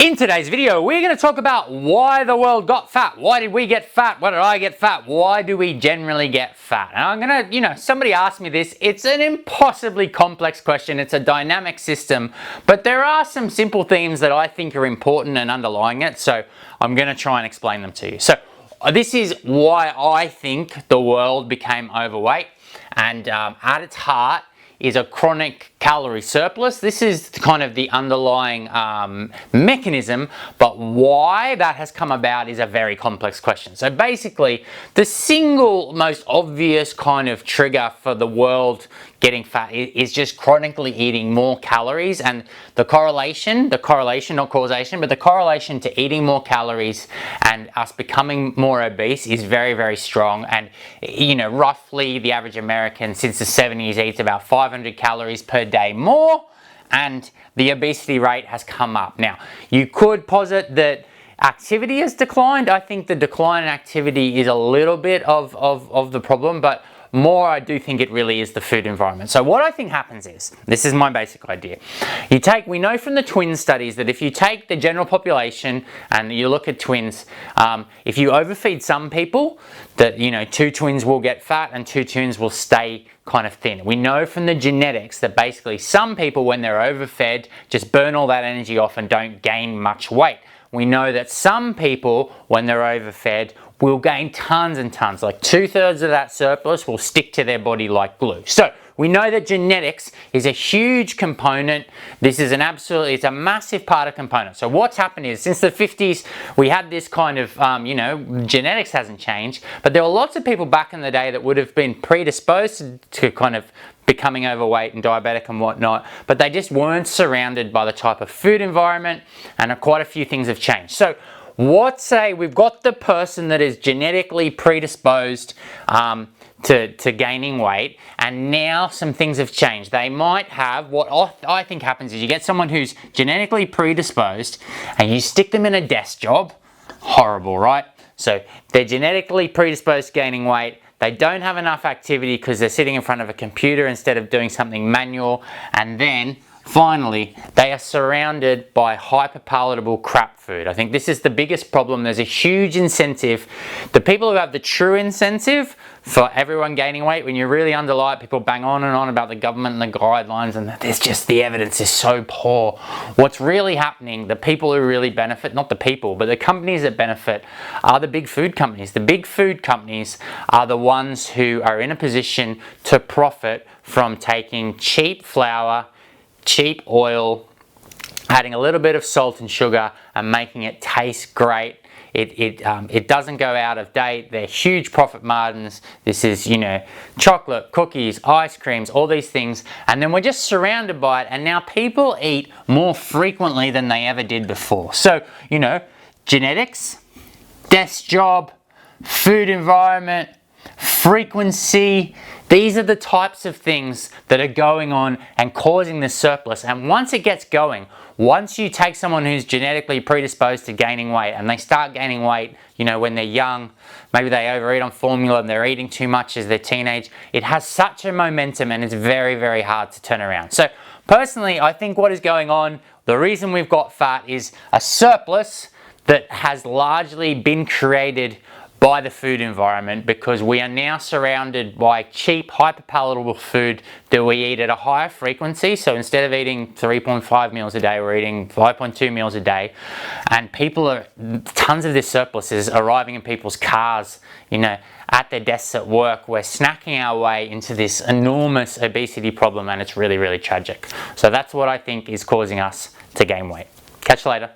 In today's video, we're going to talk about why the world got fat. Why did we get fat? Why did I get fat? Why do we generally get fat? And I'm going to, somebody asked me this. It's an impossibly complex question. It's a dynamic system, but there are some simple themes that I think are important and underlying it. So I'm going to try and explain them to you. So this is why I think the world became overweight, and at its heart is a chronic calorie surplus. This is kind of the underlying mechanism, but why that has come about is a very complex question. So basically, the single most obvious kind of trigger for the world getting fat is just chronically eating more calories, and the correlation, not causation, but the correlation to eating more calories and us becoming more obese is very, very strong. And roughly the average American since the 70s eats about 500 calories per day more, and the obesity rate has come up. Now, you could posit that activity has declined. I think the decline in activity is a little bit of the problem, but more I do think it really is the food environment. So what I think happens is, this is my basic idea. We know from the twin studies that if you take the general population and you look at twins, if you overfeed some people, that two twins will get fat and two twins will stay kind of thin. We know from the genetics that basically some people, when they're overfed, just burn all that energy off and don't gain much weight. We know that some people, when they're overfed, will gain tons and tons, like 2/3 of that surplus will stick to their body like glue. So we know that genetics is a huge component. This is it's a massive part of component. So what's happened is, since the 50s, we had this kind of, genetics hasn't changed, but there were lots of people back in the day that would have been predisposed to kind of becoming overweight and diabetic and whatnot, but they just weren't surrounded by the type of food environment, and quite a few things have changed. So say we've got the person that is genetically predisposed to gaining weight, and now some things have changed. They might have, what I think happens is, you get someone who's genetically predisposed and you stick them in a desk job. Horrible, right? So they're genetically predisposed to gaining weight. They don't have enough activity because they're sitting in front of a computer instead of doing something manual, and then finally, they are surrounded by hyperpalatable crap food. I think this is the biggest problem. There's a huge incentive. The people who have the true incentive for everyone gaining weight, when you really underlie it, people bang on and on about the government and the guidelines, and there's just, the evidence is so poor. What's really happening, the people who really benefit, not the people, but the companies that benefit, are the big food companies. The big food companies are the ones who are in a position to profit from taking cheap flour, cheap oil, adding a little bit of salt and sugar and making it taste great. It doesn't go out of date. They're huge profit margins. This is, chocolate, cookies, ice creams, all these things. And then we're just surrounded by it. And now people eat more frequently than they ever did before. So, genetics, desk job, food environment, frequency, these are the types of things that are going on and causing this surplus. And once it gets going, once you take someone who's genetically predisposed to gaining weight and they start gaining weight, when they're young, maybe they overeat on formula and they're eating too much as they're teenage, it has such a momentum and it's very, very hard to turn around. So personally, I think what is going on, the reason we've got fat is a surplus that has largely been created by the food environment, because we are now surrounded by cheap, hyperpalatable food that we eat at a higher frequency. So instead of eating 3.5 meals a day, we're eating 5.2 meals a day. And tons of this surplus is arriving in people's cars, at their desks at work. We're snacking our way into this enormous obesity problem, and it's really, really tragic. So that's what I think is causing us to gain weight. Catch you later.